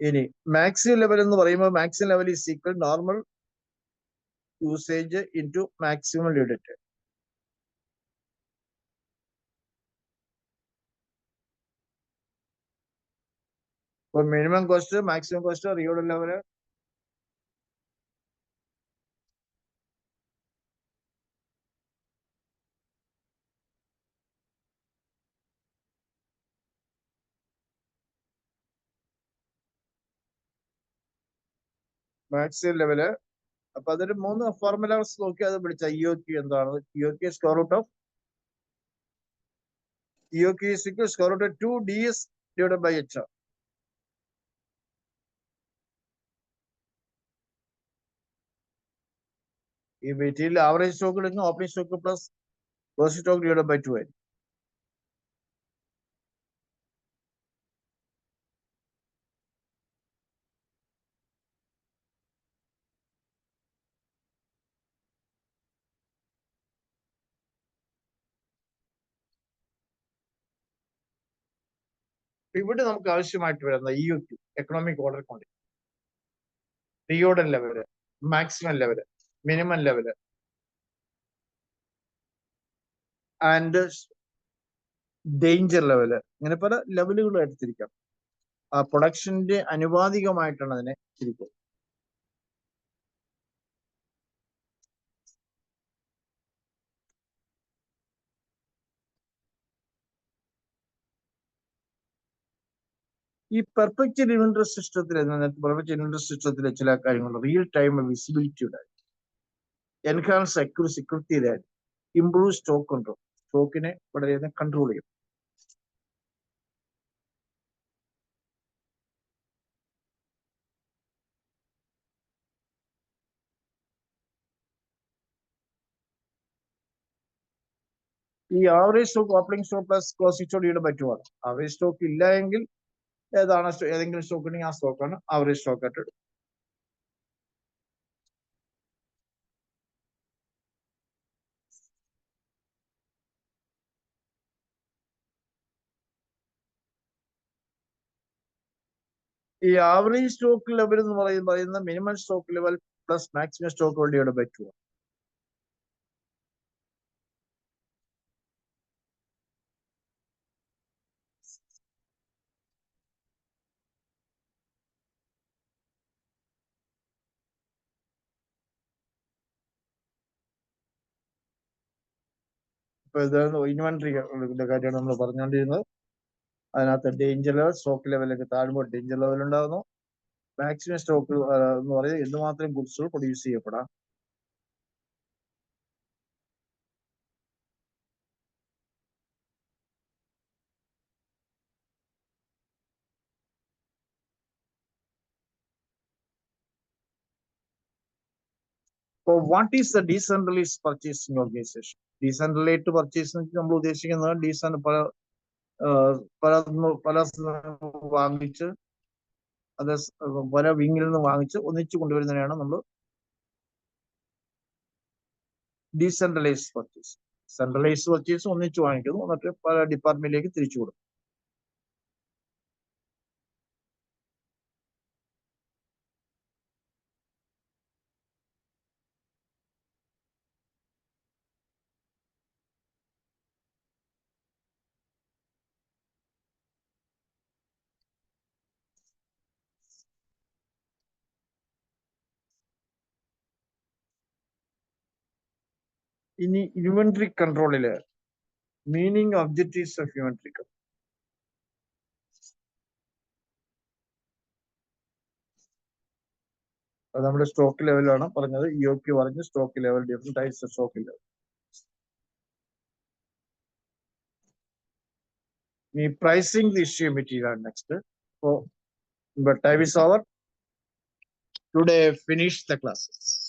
ഇനി മാക്സിമം ലെവൽ എന്ന് പറയുമ്പോൾ maximum level is equal normal usage into maximum lead time. ഇപ്പൊ മിനിമം കോസ്റ്റ് മാക്സിമം കോസ്റ്റ് റിയോയുടെ ലെവല് മാക്സിമം ലെവല്. അപ്പൊ അതൊരു 3 ഫോർമുലാസ് നോക്കി അത് വിളിച്ച ഇഒക്യു എന്താണ്? EOQ square root of EOQ is equal square root 2 ds divided by h. ഈ material average stock എടുക്കുന്ന opening stock plus closing stock divided by 2 ആയിരിക്കും. ഇവിടെ നമുക്ക് ആവശ്യമായിട്ട് വരുന്ന ഇഒക്യു എക്കണോമിക് ഓർഡർ ക്വാണ്ടിറ്റി, റിയോയുടെ level, maximum level, minimum level and danger level, ഇങ്ങനെ പല ലെവലുകളും എടുത്തിരിക്കാം. ആ പ്രൊഡക്ഷന്റെ അനുപാതികമായിട്ടാണ് അതിനെ തിരിക്കുക. ഈ പെർഫെക്റ്റ് ഇൻവെന്ററി സിസ്റ്റത്തിൽ പെർഫെക്റ്റ് ഇൻവെന്ററി സിസ്റ്റത്തിലെ ചില കാര്യങ്ങൾ റിയൽ ടൈം വിസിബിലിറ്റി ഉണ്ടായി, എൻഹാൻസ് അക്യൂറസി കൃത്യത, ഇംപ്രൂവ് സ്റ്റോക്ക് കൺട്രോൾ, സ്റ്റോക്കിനെ വളരെയധികം കൺട്രോൾ ചെയ്യും. ഈ average stock opening stock plus closing stock divided by 2 ആണ്. ആവറേജ് സ്റ്റോക്ക് ഇല്ല എങ്കിൽ ഏതാണ് ഏതെങ്കിലും സ്റ്റോക്ക് ഉണ്ടെങ്കിൽ ആ സ്റ്റോക്കാണ് ആവറേജ് സ്റ്റോക്ക് ആയിട്ട് എടുക്കും. ഈ ആവറേജ് സ്റ്റോക്ക് ലെവൽ എന്ന് പറയുന്ന minimum stock level plus maximum stock divided by 2 ആണ്. ഇപ്പൊ ഇതാണ് ഇൻവെന്ററിയുടെ കാര്യമാണ് നമ്മൾ പറഞ്ഞുകൊണ്ടിരുന്നത്. അതിനകത്ത് ഡേഞ്ചർ ലെവൽ, സ്റ്റോക്ക് ലെവലൊക്കെ താഴുമ്പോൾ ഡേഞ്ചർ ലെവൽ ഉണ്ടാകുന്നു. മാക്സിമം സ്റ്റോക്ക് എന്ന് പറയുന്നത് എന്തുമാത്രം ഗുഡ്സുകൾ പ്രൊഡ്യൂസ് ചെയ്യപ്പെടാം. അപ്പോൾ what is the decentralized purchasing organization? Decentralized purchasing നമ്മൾ ഉദ്ദേശിക്കുന്നത് പല വാങ്ങിച്ച് അത് പല വിങ്ങിൽ നിന്ന് വാങ്ങിച്ച് ഒന്നിച്ചു കൊണ്ടുവരുന്നതിനാണ് നമ്മൾ ഡീസെൻട്രലൈസ്ഡ് പർച്ചേസ്. സെൻട്രലൈസ്ഡ് പർച്ചേസ് ഒന്നിച്ചു വാങ്ങിക്കുന്നു, എന്നിട്ട് പല ഡിപ്പാർട്ട്മെന്റിലേക്ക് തിരിച്ചു കൊടുക്കും. ഇനി ഇൻവെന്ററി കൺട്രോളില് meaning objectives of inventory control. അത് നമ്മുടെ സ്റ്റോക്ക് ലെവലാണ് പറഞ്ഞത്. ഇഒക്യു പറഞ്ഞു stock level, different types of stock level. ഈ പ്രൈസിംഗ് ദി ഇഷ്യൂ മെറ്റീരിയൽ ആണ് next. So, but time is over. Today finish the classes.